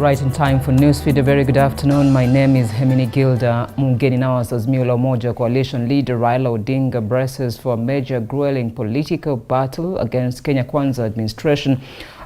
Right in time for Newsfeed. A very good afternoon. My name is Hemini Gilda. Mungeni Nawas as Mula Moja coalition leader Raila Odinga braces for a major grueling political battle against Kenya Kwanza administration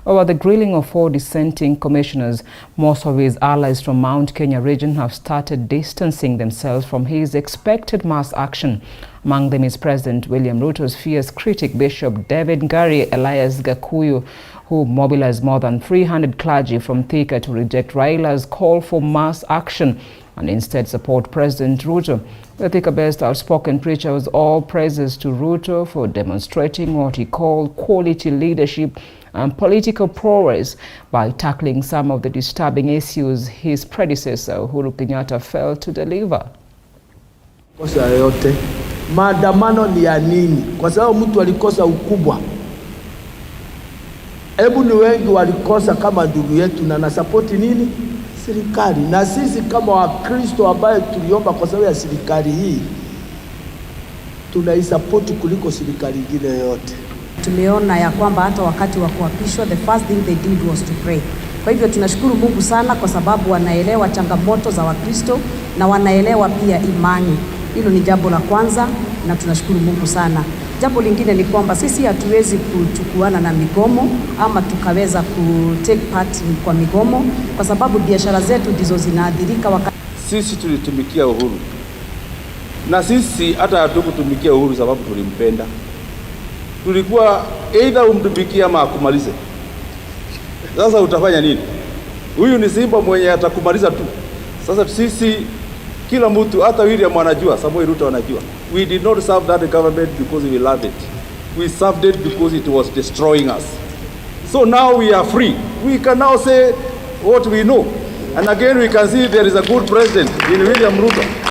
over the grilling of 4 dissenting commissioners. Most of his allies from Mount Kenya region have started distancing themselves from his expected mass action. Among them is President William Ruto's fierce critic Bishop David Ngari Elias Gakuyu, who mobilized more than 300 clergy from Thika to reject Raila's call for mass action and instead support President Ruto. The Thika-based outspoken preacher was all praises to Ruto for demonstrating what he called quality leadership and political prowess by tackling some of the disturbing issues his predecessor Uhuru Kenyatta failed to deliver. Kosa yote maandamano ni ya nini? Kwa sababu mtu alikosa ukubwa. Hebu ni wengi walikosa kama ndugu yetu na nasapoti nini? Serikali. Na sisi kama Wakristo ambaye tuliomba kwa sababu ya serikali hii tunaisapoti kuliko serikali nyingine yote. Tumeona ya kwamba hata wakati wa kuapishwa the first thing they did was to pray. Kwa hivyo tunashukuru Mungu sana kwa sababu wanaelewa changamoto za Wakristo na wanaelewa pia imani. Hilo ni jambo la kwanza na tunashukuru Mungu sana. Jambo lingine ni kwamba sisi hatuwezi kuchukuana na migomo ama tukaweza take part kwa migomo kwa sababu biashara zetu ndizo zinaathirika wakati. Sisi tulitumikia Uhuru. Na sisi hata hatukutumikia Uhuru sababu tulimpenda. Tulikuwa either umtumikie ama akumalize. Sasa utafanya nini? Huyu ni simba mwenye atakumaliza tu. Sasa sisi kila mtu hata William anajua, Samuel Ruto anajua. We did not serve that government because we loved it. We served it because it was destroying us. So now we are free. We can now say what we know. And again we can see there is a good president in William Ruto.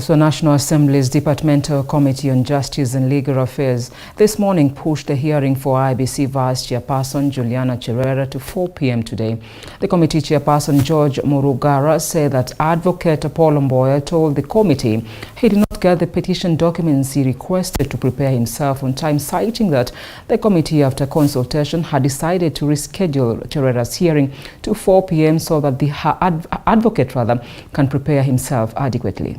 So National Assembly's Departmental Committee on Justice and Legal Affairs this morning pushed the hearing for IBC Vice Chairperson Juliana Cherera to 4 p.m. today. The committee chairperson George Murugara said that Advocate Apollo Mboya told the committee he did not get the petition documents he requested to prepare himself on time, citing that the committee, after consultation, had decided to reschedule Cherera's hearing to 4 p.m. so that the advocate can prepare himself adequately.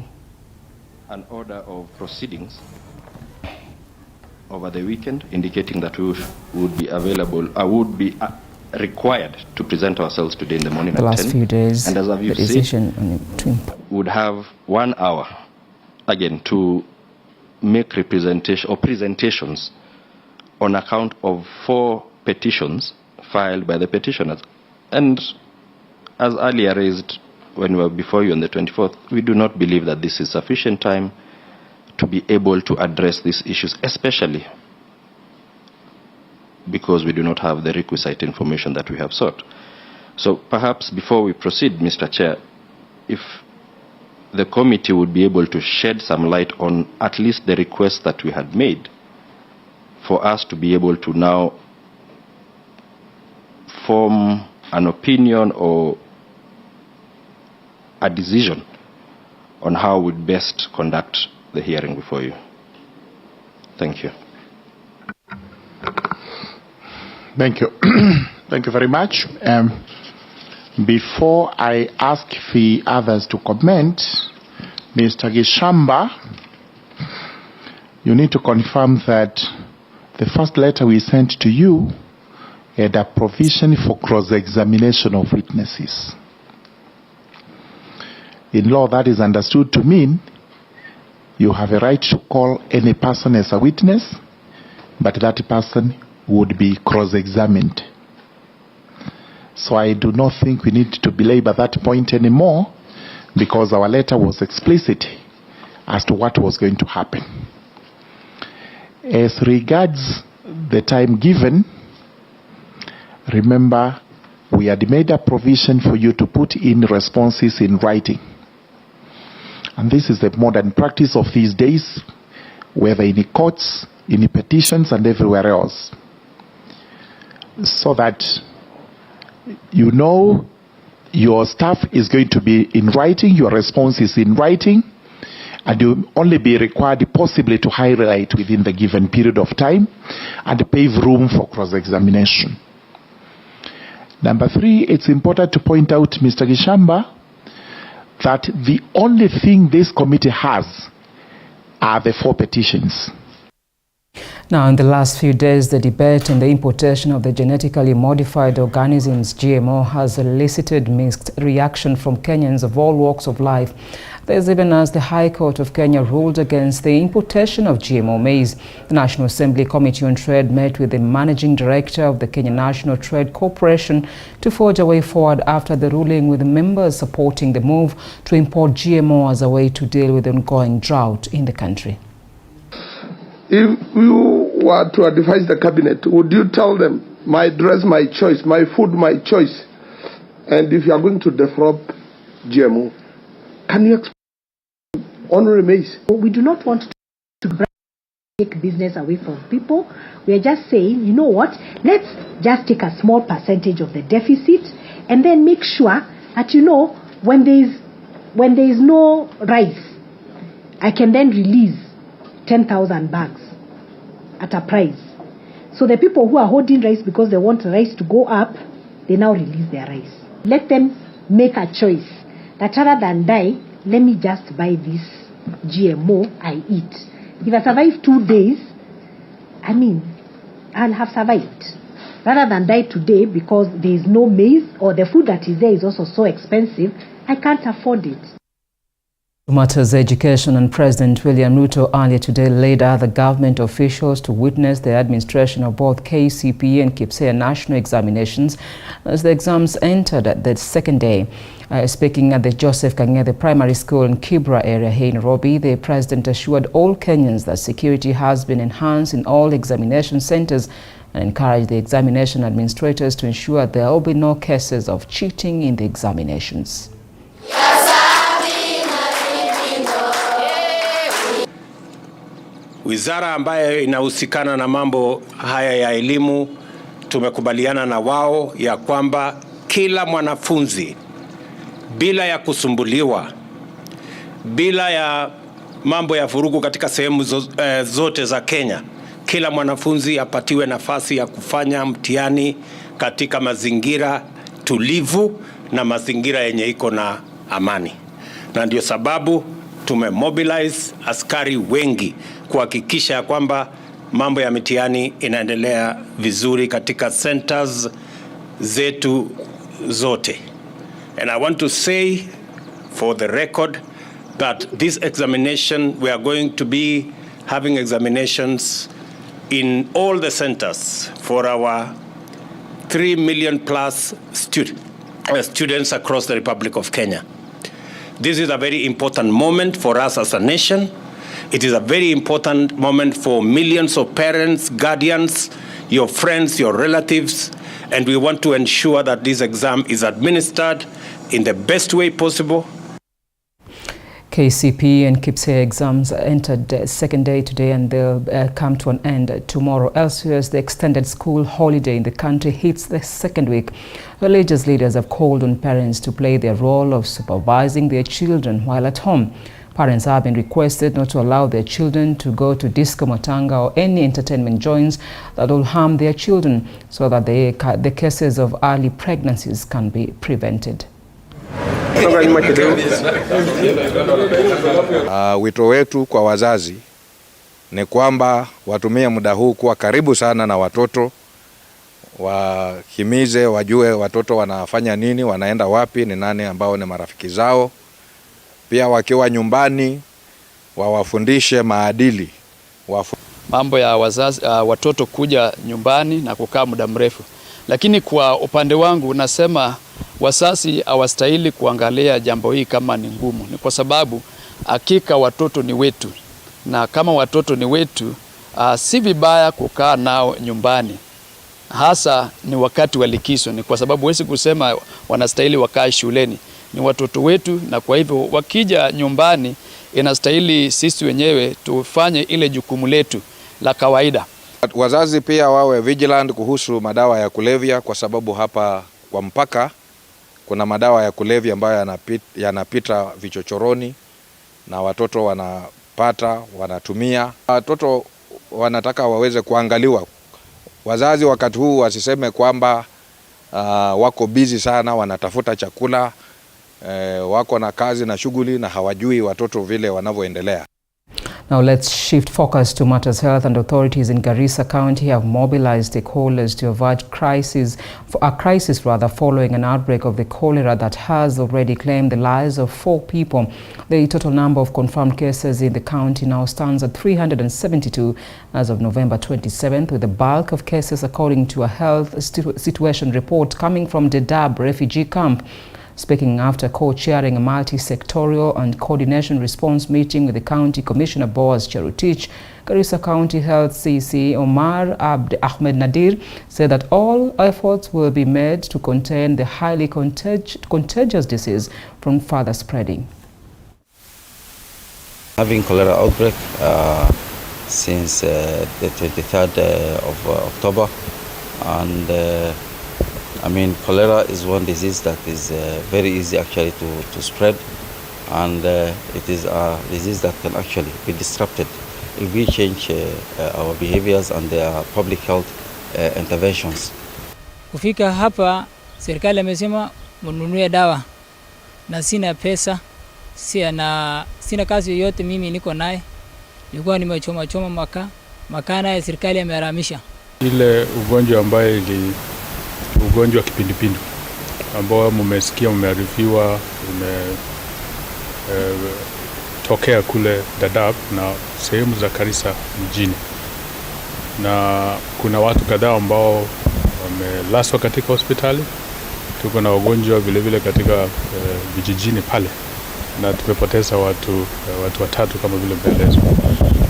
An order of proceedings over the weekend indicating that we would be available, would be required to present ourselves today in the morning the at last 10. few days, and as the decision would have 1 hour again to make representation or presentations on account of 4 petitions filed by the petitioners. And as earlier raised when we were before you on the 24th, we do not believe that this is sufficient time to be able to address these issues, especially because we do not have the requisite information that we have sought. So perhaps before we proceed, Mr. Chair, if the committee would be able to shed some light on at least the request that we had made for us to be able to now form an opinion or a decision on how we'd best conduct the hearing before you. Thank you. Thank you. Thank you very much. Before I ask the others to comment, Mr. Gishamba, you need to confirm that the first letter we sent to you had a provision for cross-examination of witnesses. In law, that is understood to mean you have a right to call any person as a witness, but that person would be cross-examined. So I do not think we need to belabor that point anymore because our letter was explicit as to what was going to happen. As regards the time given, remember we had made a provision for you to put in responses in writing. And this is the modern practice of these days, whether in the courts, in the petitions, and everywhere else. So that you know your stuff is going to be in writing, your response is in writing, and you only be required possibly to highlight within the given period of time and pave room for cross-examination. Number 3, it's important to point out, Mr. Gishamba, that the only thing this committee has are the 4 petitions. Now, in the last few days, the debate on the importation of the genetically modified organisms, GMO, has elicited mixed reaction from Kenyans of all walks of life. There's even as the High Court of Kenya ruled against the importation of GMO maize. The National Assembly Committee on Trade met with the Managing Director of the Kenya National Trade Corporation to forge a way forward after the ruling, with members supporting the move to import GMO as a way to deal with the ongoing drought in the country. If you were to advise the cabinet, would you tell them, my dress, my choice, my food, my choice? And if you are going to develop GMO, can you explain honorary maize? We do not want to take business away from people. We are just saying, you know what, let's just take a small percentage of the deficit and then make sure that, you know, when there is no rice, I can then release 10,000 bags at a price. So the people who are holding rice because they want rice to go up, they now release their rice. Let them make a choice that rather than die, let me just buy this GMO I eat. If I survive 2 days, I mean, I'll have survived. Rather than die today because there is no maize or the food that is there is also so expensive, I can't afford it. Matters Education, and President William Ruto earlier today led other government officials to witness the administration of both KCPE and KIPSEA national examinations as the exams entered at the second day. Speaking at the Joseph Kang'ethe Primary School in Kibra area here in Nairobi, the President assured all Kenyans that security has been enhanced in all examination centers and encouraged the examination administrators to ensure there will be no cases of cheating in the examinations. Wizara ambayo inahusikana na mambo haya ya elimu, tumekubaliana na wao ya kwamba kila mwanafunzi bila ya kusumbuliwa, bila ya mambo ya vurugu katika sehemu zote za Kenya, kila mwanafunzi apatiwe nafasi ya kufanya mtihani katika mazingira tulivu na mazingira yenye iko na amani. Na ndio sababu tumemobilize askari wengi kuhakikisha kwamba mambo ya mitihani inaendelea vizuri katika centers zetu zote. And I want to say for the record that this examination, we are going to be having examinations in all the centers for our 3 million plus students across the Republic of Kenya. This is a very important moment for us as a nation. It is a very important moment for millions of parents, guardians, your friends, your relatives, and we want to ensure that this exam is administered in the best way possible. KCPE and KIPSEA exams entered the second day today, and they'll come to an end tomorrow. Elsewhere, as the extended school holiday in the country hits the second week, religious leaders have called on parents to play their role of supervising their children while at home. Parents have been requested not to allow their children to go to disco matanga or any entertainment joints that will harm their children, so that the cases of early pregnancies can be prevented. Wito wetu kwa wazazi ni kwamba watumie muda huu kuwa karibu sana na watoto, wahimize wajue watoto wanafanya nini, wanaenda wapi, ni nani ambao ni marafiki zao. Pia wakiwa nyumbani wawafundishe maadili. Mambo ya wazazi, watoto kuja nyumbani na kukaa muda mrefu. Lakini kwa upande wangu nasema wazazi hawastahili kuangalia jambo hili kama ni ngumu. Ni kwa sababu hakika watoto ni wetu. Na kama watoto ni wetu, si vibaya kukaa nao nyumbani. Hasa ni wakati wa likizo. Ni kwa sababu huwezi kusema wanastahili wakae shuleni. Ni watoto wetu, na kwa hivyo wakija nyumbani inastahili sisi wenyewe tufanye ile jukumu letu la kawaida. Wazazi pia wawe vigilant kuhusu madawa ya kulevya, kwa sababu hapa kwa mpaka kuna madawa ya kulevya ambayo yanapita vichochoroni na watoto wanapata, wanatumia. Watoto wanataka waweze kuangaliwa. Wazazi wakati huu wasiseme kwamba wako busy sana, wanatafuta chakula, wako na kazi na shughuli na hawajui watoto vile wanavyoendelea. Now let's shift focus to matters health, and authorities in Garissa County have mobilized stakeholders to avert a crisis following an outbreak of the cholera that has already claimed the lives of 4 people. The total number of confirmed cases in the county now stands at 372 as of November 27th, with the bulk of cases according to a health situation report coming from Dadaab refugee camp. Speaking after co-chairing a multi-sectorial and coordination response meeting with the County Commissioner Boaz Cherutich, Garissa County Health CC Omar Abd Ahmed Nadir said that all efforts will be made to contain the highly contagious disease from further spreading. Having cholera outbreak since the 23rd of October, and I mean, cholera is one disease that is very easy actually to spread, and it is a disease that can actually be disrupted if we change our behaviors and their public health interventions. Kufika hapa serikali amesema mnunue dawa na sina pesa, sina kazi yoyote, mimi niko naye, nilikuwa nimechoma makaa naye serikali ameharamisha. Ile ugonjwa ambaye ugonjwa wa kipindupindu ambao mmesikia umearifiwa tokea kule Dadaab na sehemu za Garissa mjini, na kuna watu kadhaa ambao wamelaswa katika hospitali. Tuko na wagonjwa vile vile katika vijijini pale, na tumepoteza watu 3 kama vile mbelezo.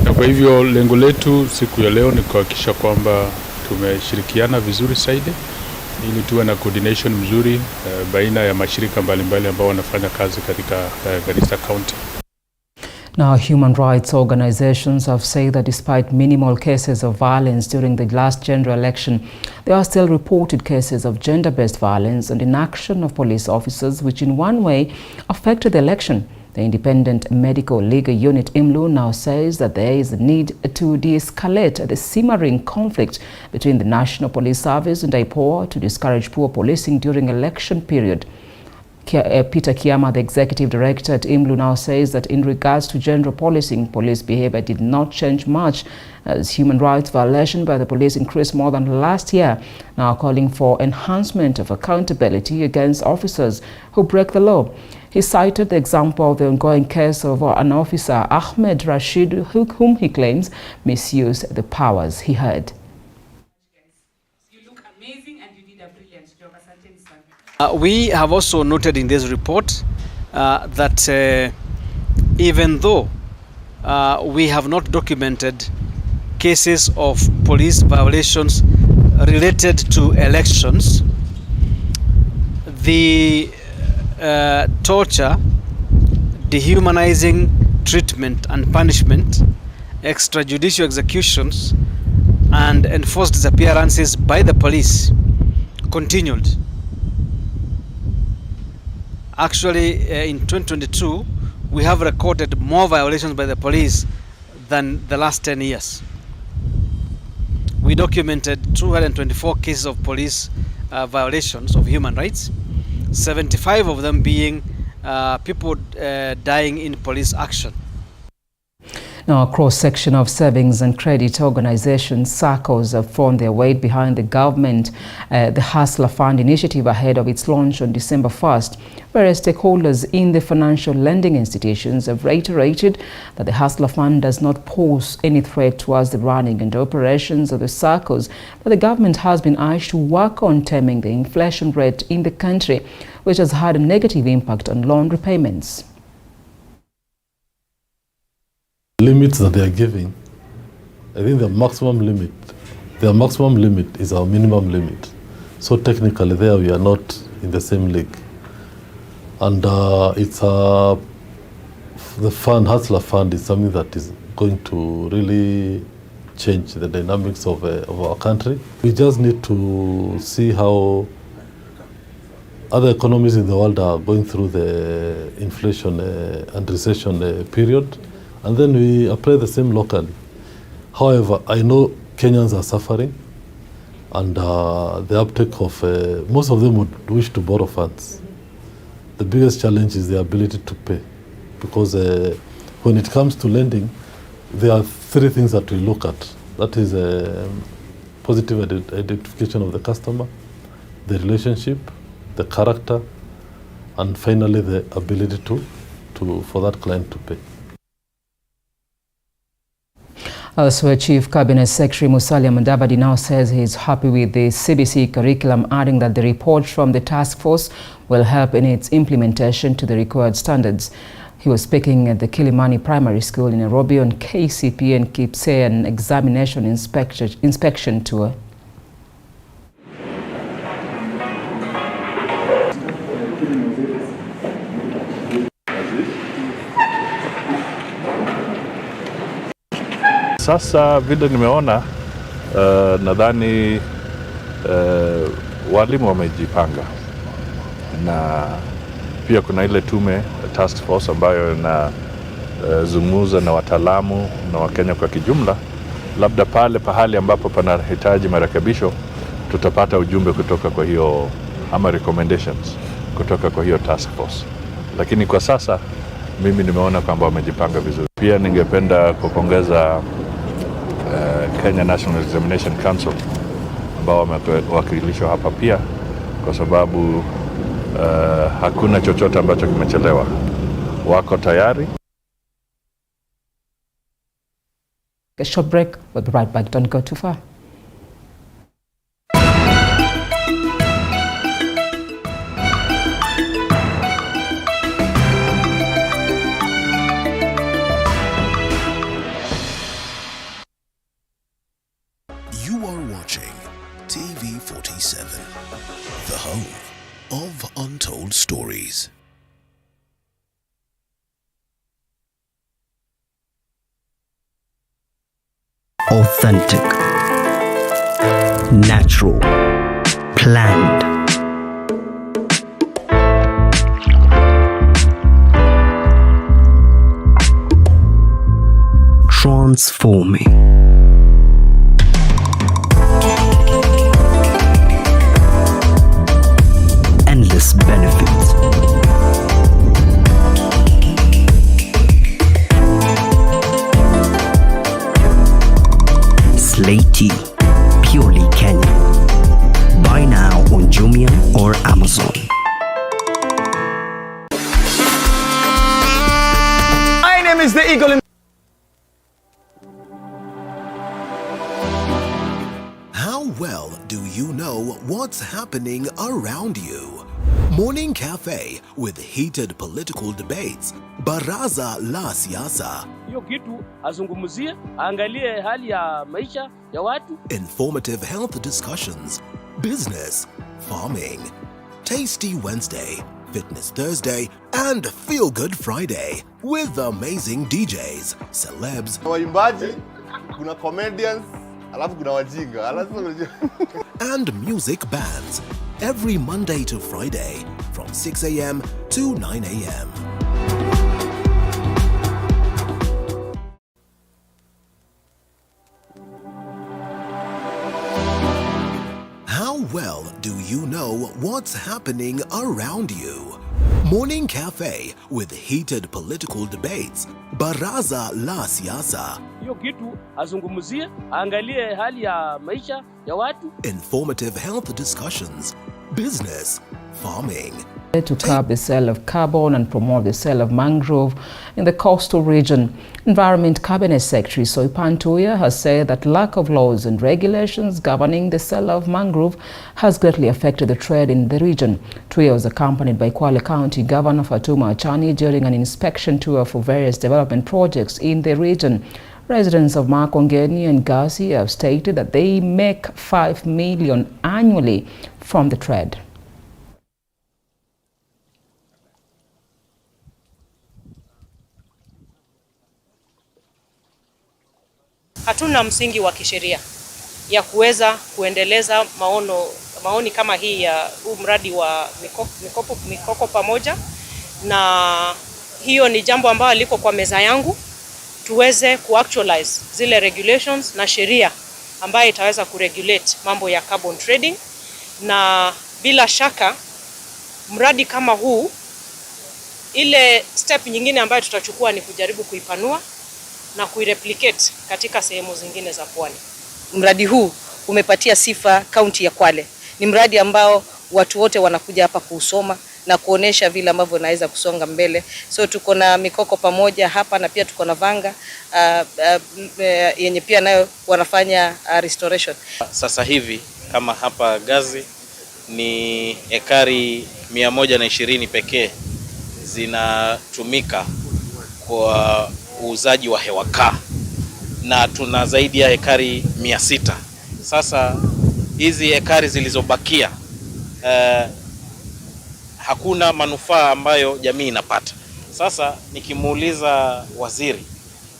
Na kwa hivyo lengo letu siku ya leo ni kuhakikisha kwamba tumeshirikiana vizuri zaidi ili tuwe na coordination mzuri baina ya mashirika mbalimbali ambao wanafanya kazi katika Garissa County. Now, human rights organizations have said that despite minimal cases of violence during the last general election, there are still reported cases of gender-based violence and inaction of police officers, which in one way affected the election. The Independent Medical Legal Unit IMLU now says that there is a need to de-escalate the simmering conflict between the National Police Service and IPOA to discourage poor policing during election period. Peter Kiama, the executive director at IMLU, now says that in regards to general policing, police behavior did not change much as human rights violation by the police increased more than last year, now calling for enhancement of accountability against officers who break the law. He cited the example of the ongoing case of an officer, Ahmed Rashid, whom he claims misused the powers he had. You look amazing and you did a brilliant job. We have also noted in this report that even though we have not documented cases of police violations related to elections, the torture, dehumanizing treatment and punishment, extrajudicial executions, and enforced disappearances by the police continued. Actually, in 2022, we have recorded more violations by the police than the last 10 years. We documented 224 cases of police violations of human rights, 75 of them being people dying in police action. Now, a cross-section of savings and credit organizations, SACCOs, have thrown their weight behind the government, the Hustler Fund initiative ahead of its launch on December 1st. Various stakeholders in the financial lending institutions have reiterated that the Hustler Fund does not pose any threat towards the running and operations of the SACCOs, but the government has been urged to work on taming the inflation rate in the country, which has had a negative impact on loan repayments. Limits that they are giving, I think their maximum limit is our minimum limit. So technically there we are not in the same league. And it's the fund, Hustler Fund, is something that is going to really change the dynamics of our country. We just need to see how other economies in the world are going through the inflation and recession period. And then we apply the same locally. However, I know Kenyans are suffering, and the uptake of, most of them would wish to borrow funds. The biggest challenge is the ability to pay, because when it comes to lending, there are three things that we look at. That is positive identification of the customer, the relationship, the character, and finally the ability for that client to pay. Elsewhere, Chief Cabinet Secretary Musalia Mudavadi now says he is happy with the CBC curriculum, adding that the report from the task force will help in its implementation to the required standards. He was speaking at the Kilimani Primary School in Nairobi on KCPE and KIPSEA examination inspection tour. Sasa vile nimeona nadhani walimu wamejipanga, na pia kuna ile tume task force ambayo inazungumza na wataalamu na Wakenya kwa kijumla. Labda pahali ambapo panahitaji marekebisho tutapata ujumbe kutoka kwa hiyo ama recommendations kutoka kwa hiyo task force, lakini kwa sasa mimi nimeona kwamba wamejipanga vizuri. Pia ningependa kupongeza Kenya National Examination Council ambao wamewakilishwa hapa pia, kwa sababu hakuna chochote ambacho kimechelewa. Wako tayari. A short break, we'll be right back. Don't go too far. You are watching TV 47, the home of untold stories. Authentic, natural, planned. Transforming. Endless benefits. Slaty, purely Kenyan. Buy now on Jumia or Amazon. My name is the Eagle. How well do you know what's happening around you? Morning Cafe with heated political debates. Baraza la Siasa. Hiyo kitu azungumzie, angalie hali ya maisha ya watu. Informative health discussions. Business, farming. Tasty Wednesday, Fitness Thursday, and Feel Good Friday with amazing DJs, celebs, waimbaji, kuna comedians, alafu kuna wajinga, and music bands every Monday to Friday from 6 a.m. to 9 a.m. How well do you know what's happening around you? Morning Cafe with heated political debates. Baraza la Siasa. Hiyo kitu azungumzie, angalie hali ya maisha ya watu. Informative health discussions. Business, farming. To curb the sale of carbon and promote the sale of mangrove in the coastal region. Environment Cabinet Secretary Soipan Tuya has said that lack of laws and regulations governing the sale of mangrove has greatly affected the trade in the region. Tuya was accompanied by Kwale County Governor Fatuma Achani during an inspection tour for various development projects in the region. Residents of Makongeni and Gasi have stated that they make 5 million annually from the trade. Hatuna msingi wa kisheria ya kuweza kuendeleza maoni kama hii ya huu mradi wa mikoko pamoja, na hiyo ni jambo ambalo liko kwa meza yangu tuweze kuactualize zile regulations na sheria ambayo itaweza kuregulate mambo ya carbon trading, na bila shaka mradi kama huu, ile step nyingine ambayo tutachukua ni kujaribu kuipanua na kuireplicate katika sehemu zingine za pwani. Mradi huu umepatia sifa kaunti ya Kwale. Ni mradi ambao watu wote wanakuja hapa kuusoma na kuonesha vile ambavyo naweza kusonga mbele. So tuko na mikoko pamoja hapa, na pia tuko na vanga yenye pia nayo wanafanya restoration. Sasa hivi kama hapa Gazi ni ekari 120 pekee zinatumika kwa uuzaji wa hewa kaa, na tuna zaidi ya ekari 600. Sasa hizi ekari zilizobakia hakuna manufaa ambayo jamii inapata. Sasa nikimuuliza waziri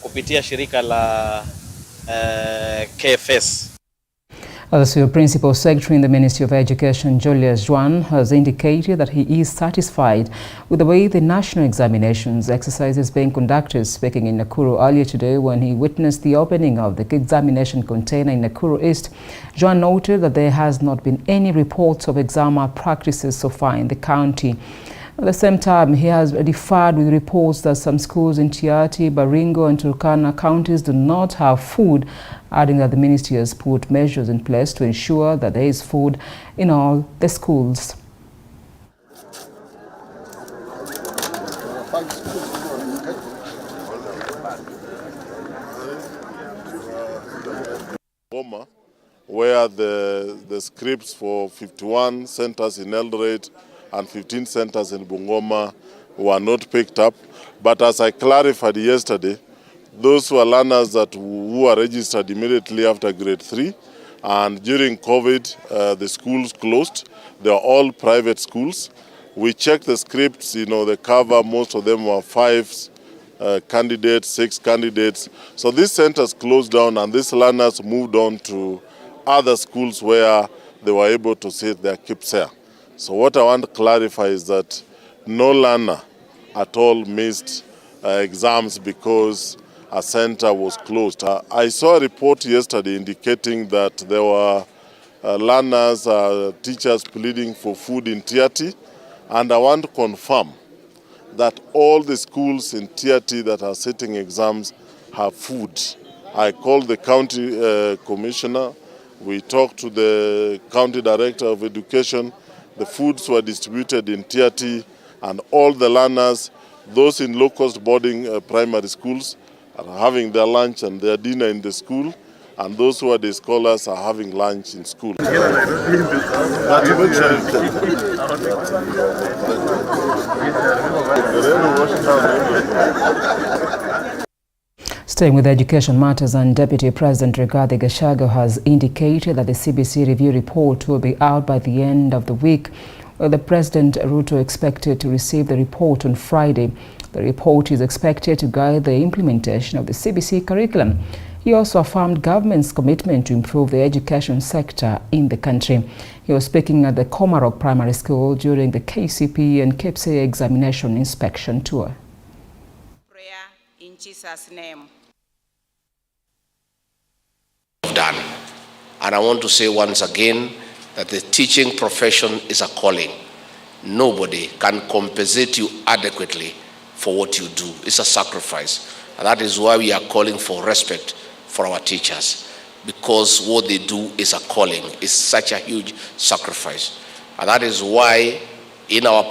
kupitia shirika la KFS. Also, Principal Secretary in the Ministry of Education, Julius Juan, has indicated that he is satisfied with the way the national examinations exercise is being conducted. Speaking in Nakuru earlier today when he witnessed the opening of the examination container in Nakuru East, Juan noted that there has not been any reports of exam malpractices so far in the county. At the same time, he has differed with reports that some schools in Tiaty, Baringo and Turkana counties do not have food, adding that the ministry has put measures in place to ensure that there is food in all the schools. Where the scripts for 51 centers in Eldoret and 15 centers in Bungoma were not picked up. But as I clarified yesterday, those were learners who were registered immediately after grade 3, and during COVID, the schools closed. They are all private schools. We checked the scripts, the cover, most of them were 5 candidates, 6 candidates. So these centers closed down, and these learners moved on to other schools where they were able to sit their KIPSEA. So what I want to clarify is that no learner at all missed exams because a center was closed. I saw a report yesterday indicating that there were learners, teachers pleading for food in Tiaty, and I want to confirm that all the schools in Tiaty that are sitting exams have food. I called the county commissioner, we talked to the county director of education. The foods were distributed in Tiaty, and all the learners, those in low-cost boarding primary schools, are having their lunch and their dinner in the school, and those who are the scholars are having lunch in school. Staying with education matters, and Deputy President Rigathi Gachagua has indicated that the CBC review report will be out by the end of the week. Well, the President Ruto expected to receive the report on Friday. The report is expected to guide the implementation of the CBC curriculum. He also affirmed government's commitment to improve the education sector in the country. He was speaking at the Komarok Primary School during the KCP and KPSEA examination inspection tour. Prayer in Jesus' name. Done. And I want to say once again that the teaching profession is a calling. Nobody can compensate you adequately for what you do. It's a sacrifice. And that is why we are calling for respect for our teachers, because what they do is a calling. It's such a huge sacrifice. And that is why in our